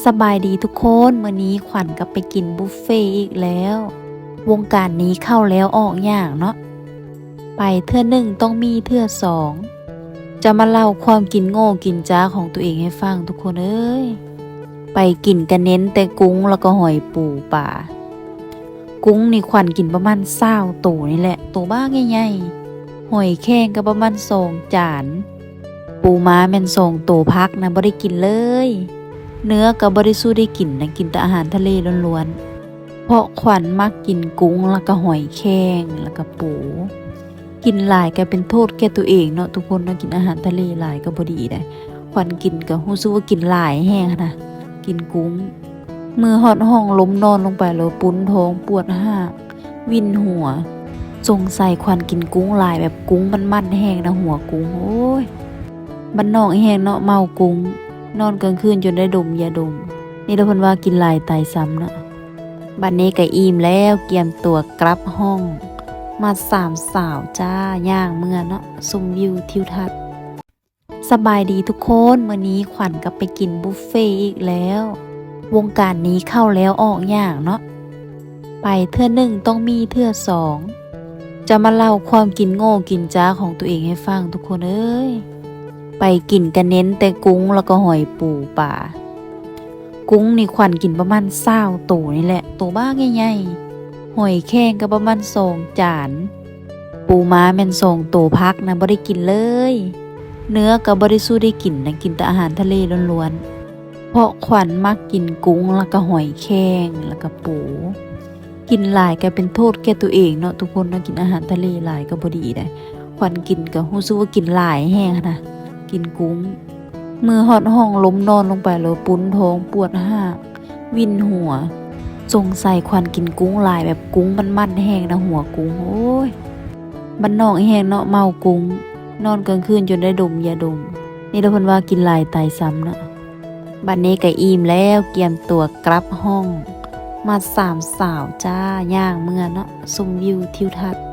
สบายดีทุกคนมื้อนี้ขวัญก็ไปกินบุฟเฟ่ต์อีกแล้ว วงการนี้เข้าแล้วออกยากเนาะไปเทื่อหนึ่งต้องมีเทื่อสองจะมาเล่าความกินโง่กินจ้าของตัวเองให้ฟังทุกคนเอ้ยไปกินกันเน้นแต่กุ้งแล้วก็หอยปูป่ากุ้งนี่ขวัญกินประมาณ20ตัวนี่แหละตัวบ้าใหญ่ๆหอยแครงก็ประมาณ2 จานปูม้าแม่น2ตัวพักนะบ่ได้กินเลยเนื้อก็บ่ได้สู้ได้กินนะกินแต่อาหารทะเลล้วนๆเพราะขวัญมักกินกุ้งแล้วก็หอยแครงแล้วก็ปูกินหลายก็เป็นโทษแก่ตัวเองเนาะทุกคนเนาะกินอาหารทะเลหลายก็บ่ดีได้ขวัญกินก็รู้สึกว่ากินหลายแฮงนะกินกุ้งมือฮอดห้องล้มนอนลงไปแล้วปุ้นท้องปวดหากวินหัวสงสัยขวัญกินกุ้งหลายแบบกุ้งมันแห้งนะหัวกุ้งโอ้ยบ้านนอกแห้งเนาะเมากุ้งนอนกลางคืนจนได้ดมยาดมนี่เราเพิ่นว่ากินหลายตายซ้ำเนาะบัดนี้ก็อิ่มแล้วเตรียมตัวกลับห้องมา3 สาวจ้าย่างเมื่อเนาะชมวิวทิวทัศน์สบายดีทุกคนมื้อนี้ขวัญก็ไปกินบุฟเฟ่ต์อีกแล้ววงการนี้เข้าแล้วออกยากเนาะไปเทื่อหนึ่งต้องมีเทื่อสองจะมาเล่าความกินโง่กินจ้าของตัวเองให้ฟังทุกคนเอ้ยไปกินกันเน้นแต่กุ้งแล้วก็หอยปูป่ากุ้งนี่ขวัญกินประมาณ20ตัวนี่แหละตัวบ้าใหญ่ๆหอยแครงก็ประมาณ2 จานปูม้าแม่น2ตัวพักนะบ่ได้กินเลยเนื้อก็บ่ได้สู้ได้กินนะกินแต่อาหารทะเลล้วนๆเพราะขวัญมักกินกุ้งแล้วก็หอยแครงแล้วก็ปูกินหลายก็เป็นโทษแก่ตัวเองเนาะทุกคนเนาะกินอาหารทะเลหลายก็บ่ดีได้ขวัญกินก็รู้สึกว่ากินหลายแฮงนะกินกุ้งมือฮอดห้องล้มนอนลงไปแล้วปุ้นท้องปวดหากวินหัวสงสัยขวัญกินกุ้งหลายแบบกุ้งมันแห้งนะหัวกุ้งโอ้ยบ้านนอกแห้งเนาะเมากุ้งนอนกลางคืนจนได้ดมยาดมนี่เราเพิ่นว่ากินหลายตายซ้ำเนาะบัดนี้ก็อิ่มแล้วเตรียมตัวกลับห้องมา3 สาวจ้าย่างเมื่อเนาะชมวิวทิวทัศน์